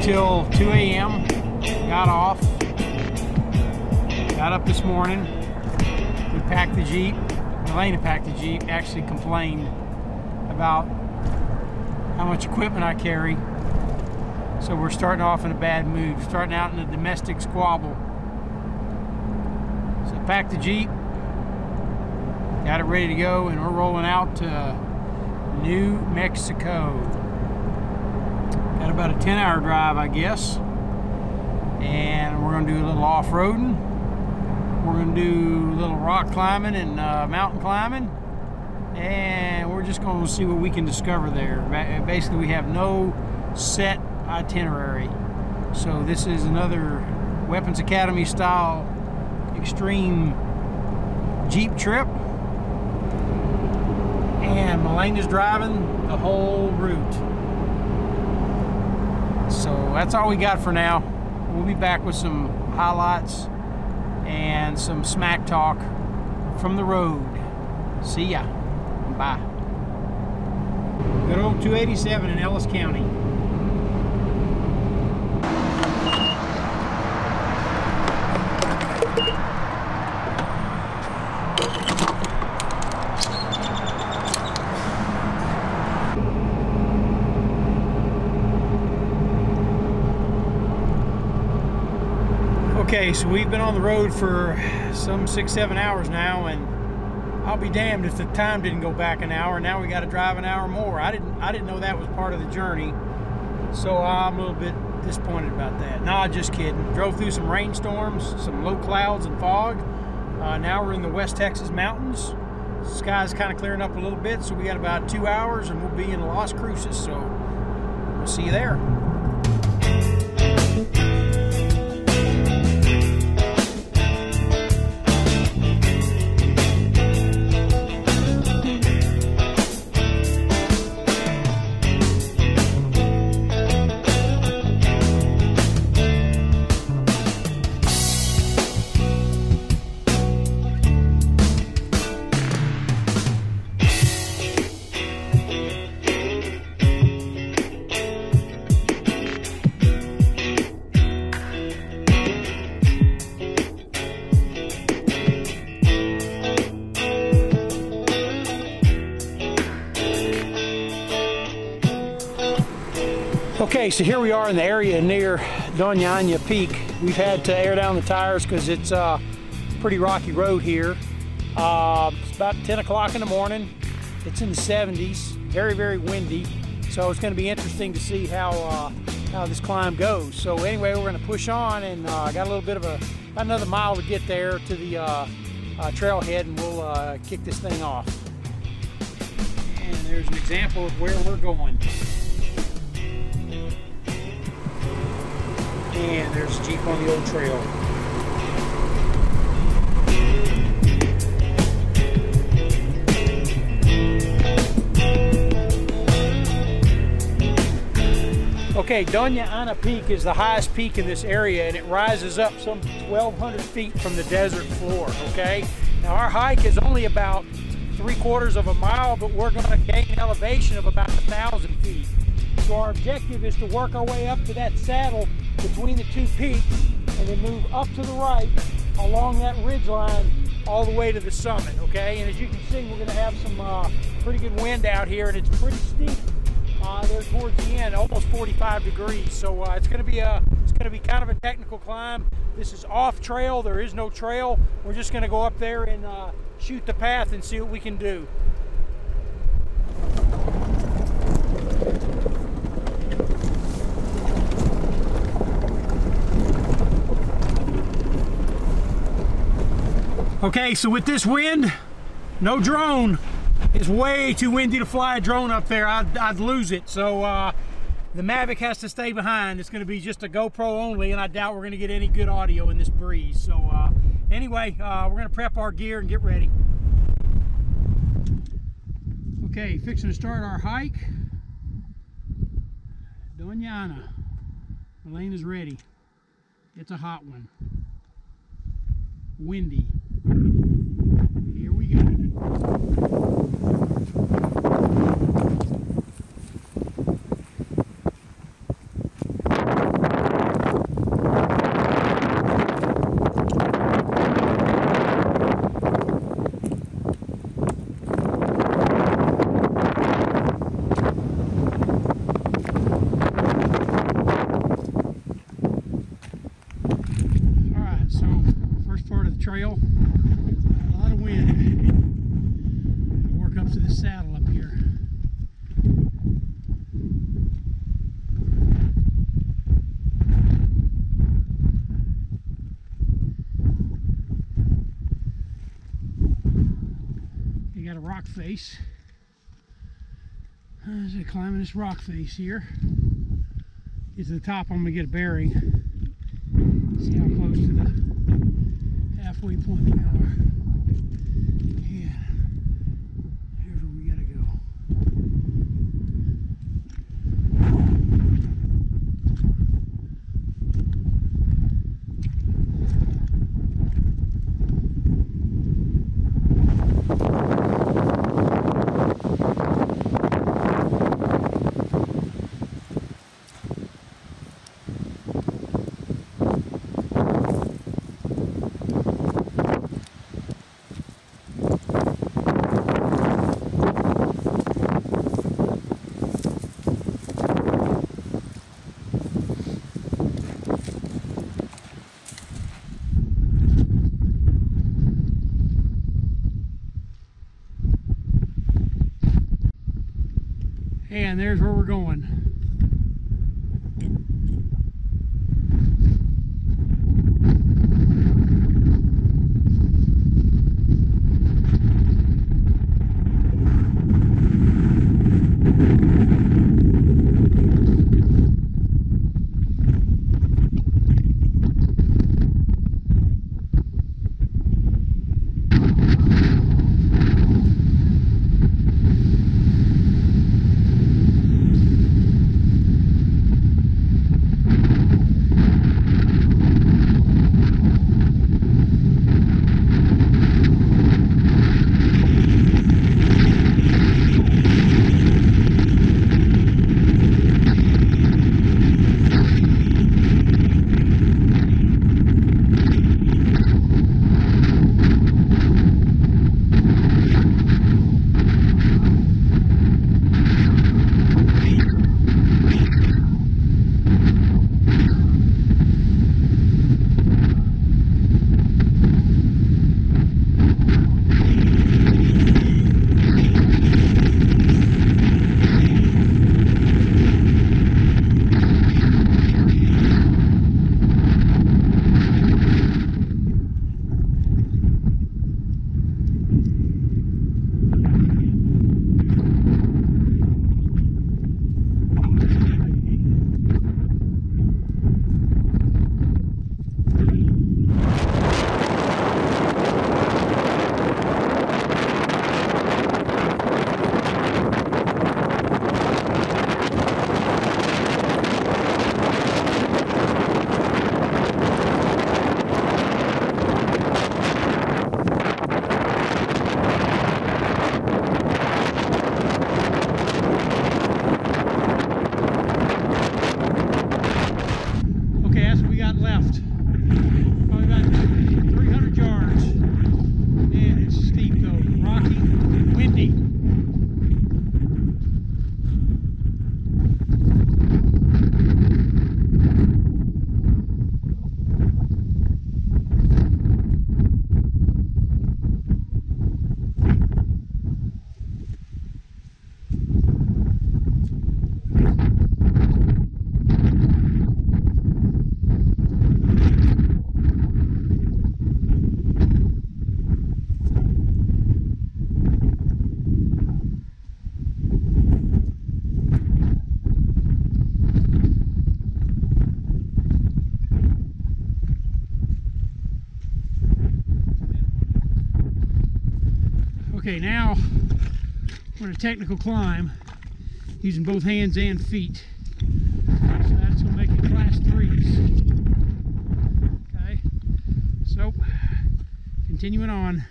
till 2 a.m. Got off. Got up this morning. We packed the Jeep. Elena packed the Jeep. Actually complained about how much equipment I carry. So we're starting off in a bad mood. Starting out in a domestic squabble. So packed the Jeep. Got it ready to go, and we're rolling out to New Mexico. Got about a 10-hour drive, I guess. And we're going to do a little off-roading. We're going to do a little rock climbing and mountain climbing. And we're just going to see what we can discover there. Basically, we have no set itinerary. So this is another Weapons Academy style extreme Jeep trip. And Melena's driving the whole route. So that's all we got for now. We'll be back with some highlights and some smack talk from the road. See ya. Bye. Good old 287 in Ellis County. Okay, so we've been on the road for some 6-7 hours now, and I'll be damned if the time didn't go back an hour. Now we got to drive an hour more. I didn't know that was part of the journey, so I'm a little bit disappointed about that. Nah, just kidding. Drove through some rainstorms, some low clouds and fog. Now we're in the West Texas mountains. The sky's kind of clearing up a little bit, so we got about 2 hours, and we'll be in Las Cruces. So we'll see you there. Okay, so here we are in the area near Dona Peak. We've had to air down the tires because it's a pretty rocky road here. It's about 10 o'clock in the morning. It's in the 70s, very, very windy. So it's going to be interesting to see how this climb goes. So anyway, we're going to push on, and got a little bit of another mile to get there to the trailhead, and we'll kick this thing off. And there's an example of where we're going. And there's a Jeep on the old trail. Okay, Dona Peak is the highest peak in this area, and it rises up some 1,200 feet from the desert floor, okay? Now our hike is only about 3/4 of a mile, but we're going to gain an elevation of about 1,000 feet. So our objective is to work our way up to that saddle between the two peaks, and then move up to the right along that ridge line all the way to the summit, okay? And as you can see, we're going to have some pretty good wind out here, and it's pretty steep there towards the end, almost 45 degrees. So it's going to be kind of a technical climb. This is off trail. There is no trail. We're just going to go up there and shoot the path and see what we can do. Okay, so with this wind, no drone. It's way too windy to fly a drone up there. I'd lose it. So the Mavic has to stay behind. It's going to be just a GoPro only, and I doubt we're going to get any good audio in this breeze. So anyway, we're going to prep our gear and get ready. Okay, fixing to start our hike. Dona. Elena's ready. It's a hot one. Windy. Here we go. rock face. As I climb this rock face here. Get to the top, I'm going to get a bearing. See how close to the halfway point we are. Yeah. Here's where we got to go. And there's where we're going. Okay, now we're on a technical climb using both hands and feet. So that's going to make it class 3s. Okay, so continuing on.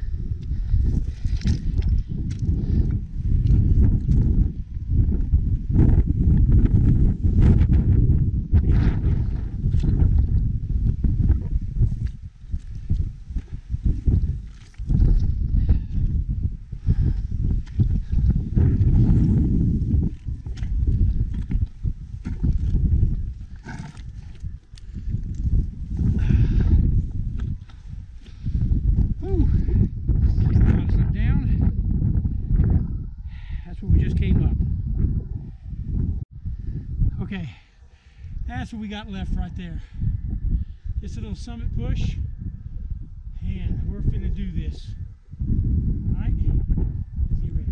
Okay, that's what we got left right there. Just a little summit push, and we're finna do this. All right, let's get ready.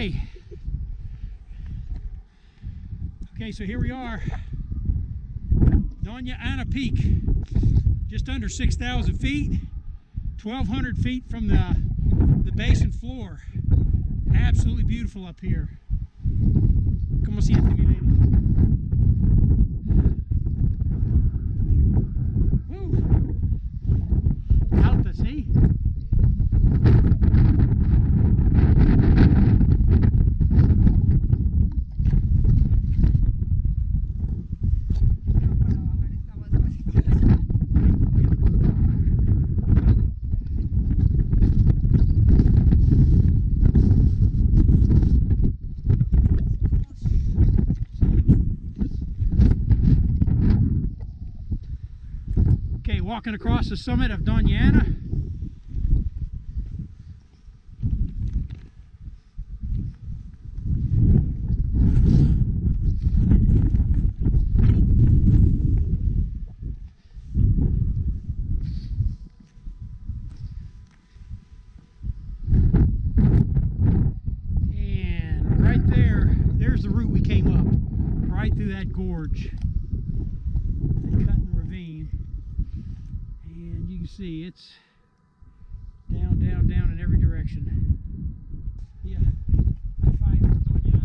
Okay. Okay, so here we are. Dona Peak. Just under 6,000 feet. 1,200 feet from the basin floor. Absolutely beautiful up here. Como siente, mi lady? Woo! Alta, see? Okay, walking across the summit of Dona. And right there's the route we came up, right through that gorge. They cut in the ravine. And you can see it's down, down, down in every direction. Yeah, high five to Dona.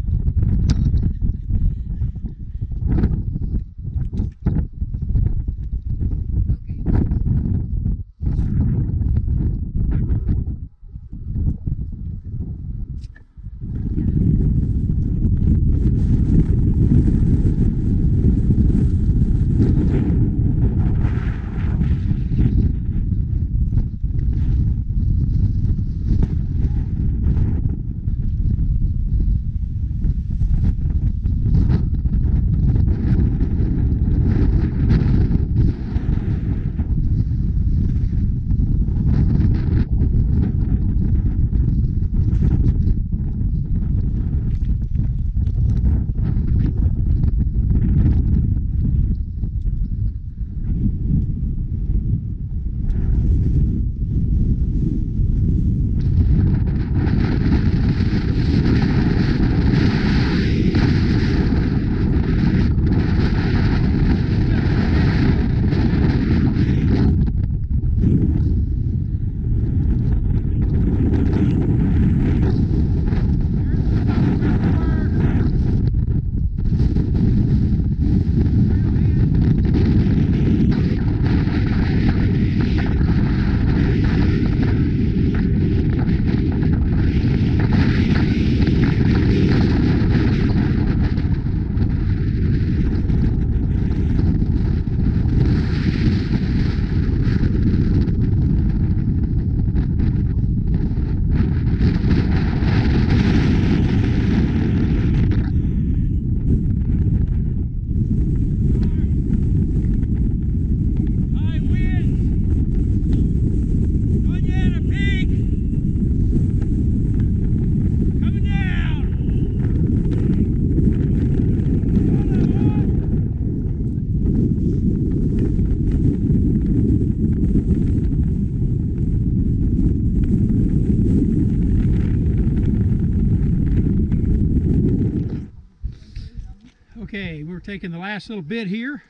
Okay, we're taking the last little bit here.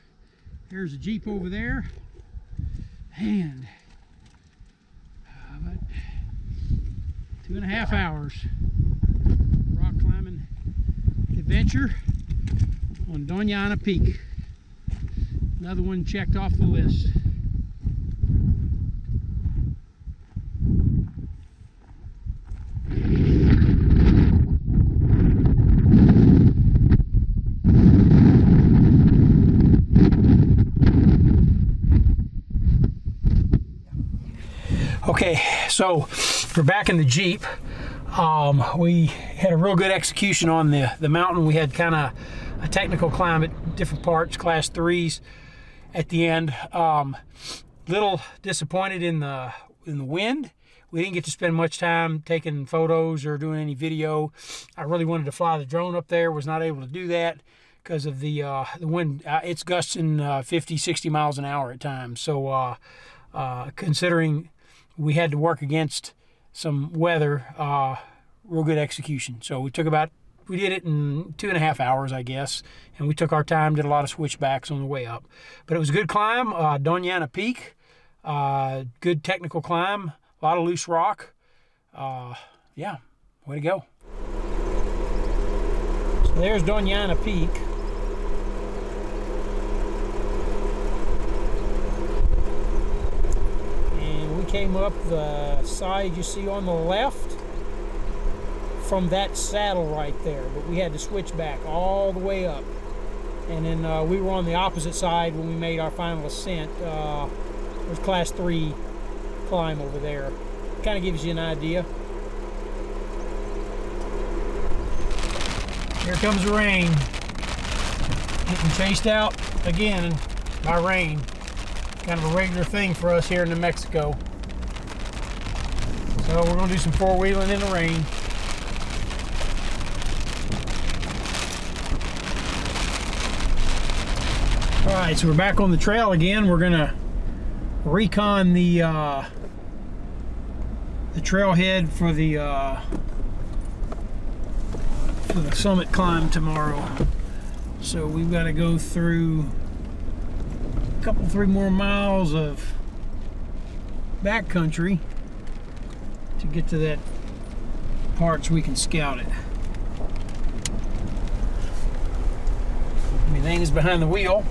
There's a Jeep over there. And about 2.5 hours rock climbing adventure on Dona Peak. Another one checked off the list. Okay, so we're back in the Jeep. We had a real good execution on the mountain. We had kind of a technical climb at different parts, class 3s at the end. Little disappointed in the wind. We didn't get to spend much time taking photos or doing any video. I really wanted to fly the drone up there, was not able to do that because of the wind. It's gusting 50, 60 miles an hour at times. So considering we had to work against some weather, real good execution. So we did it in 2.5 hours, I guess, and we took our time, did a lot of switchbacks on the way up. But it was a good climb, Dona Peak, good technical climb, a lot of loose rock. Yeah, way to go. So there's Dona Peak. And we came up the side you see on the left from that saddle right there, but we had to switch back all the way up. And then we were on the opposite side when we made our final ascent. There's class 3 climb over there. Kind of gives you an idea. Here comes the rain. Getting chased out again by rain. Kind of a regular thing for us here in New Mexico. So we're gonna do some four-wheeling in the rain. All right, so we're back on the trail again. We're gonna recon the trailhead for the summit climb tomorrow. So we've got to go through a couple, 3 more miles of backcountry to get to that part so we can scout it. Everything's behind the wheel.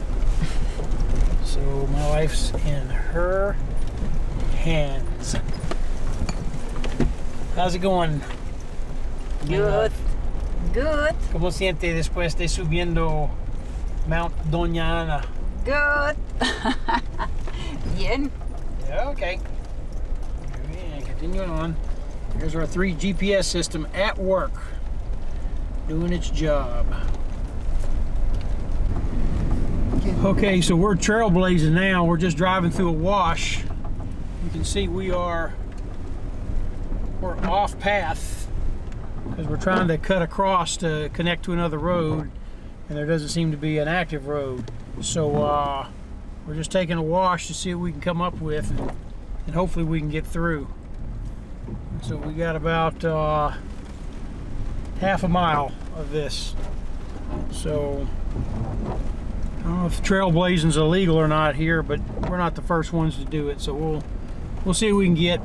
So my life's in her hands. How's it going? Good. Good. ¿Cómo siente después de subiendo Mount Dona Ana? Good. Bien. Yeah, okay. Yeah, continuing on. Here's our 3 GPS system at work, doing its job. Okay, so we're trailblazing now. We're just driving through a wash. You can see we're off path because we're trying to cut across to connect to another road, and there doesn't seem to be an active road. So we're just taking a wash to see what we can come up with, and hopefully we can get through. So we got about half a mile of this. So I don't know if trailblazing's illegal or not here, but we're not the first ones to do it, so we'll see what we can get.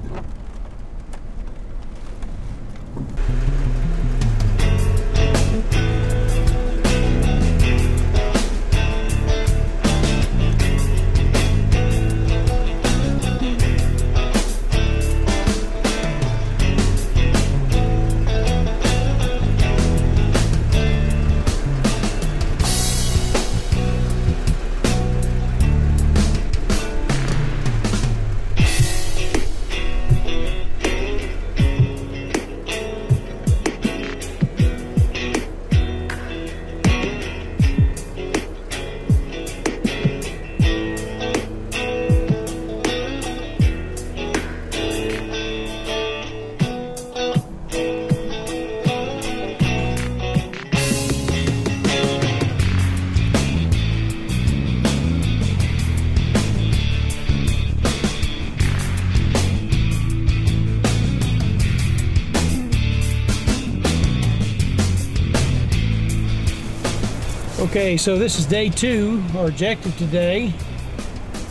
Okay, so this is day 2. Our objective today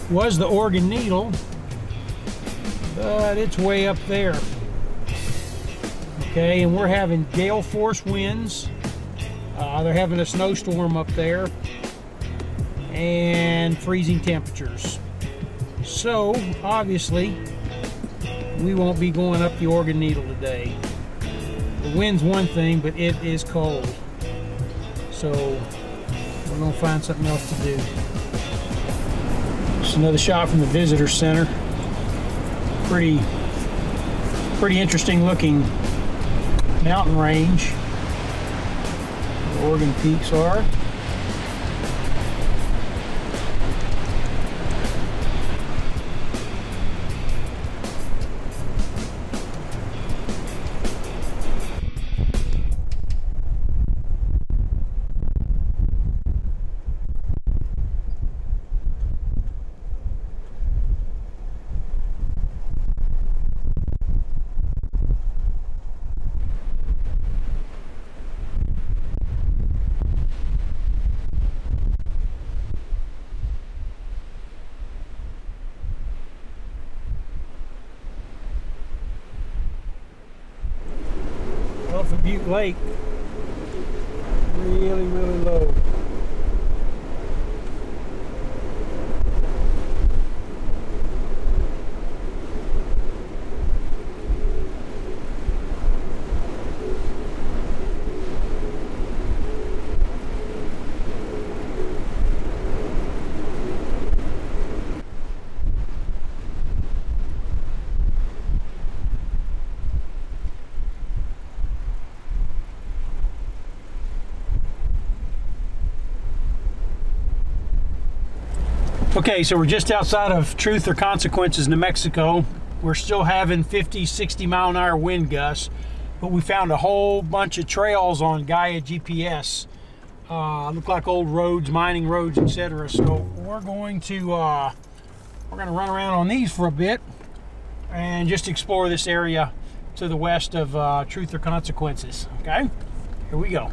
was the Oregon Needle, but it's way up there. Okay, and we're having gale force winds. They're having a snowstorm up there and freezing temperatures. So obviously we won't be going up the Oregon Needle today. The wind's one thing, but it is cold. So we're gonna find something else to do. Just another shot from the visitor center. Pretty interesting looking mountain range. The Oregon peaks are. of Butte Lake. Really, really low. Okay, so we're just outside of Truth or Consequences, New Mexico. We're still having 50, 60 mile an hour wind gusts, but we found a whole bunch of trails on Gaia GPS. Look like old roads, mining roads, etc. So we're going to run around on these for a bit and just explore this area to the west of Truth or Consequences. Okay, here we go.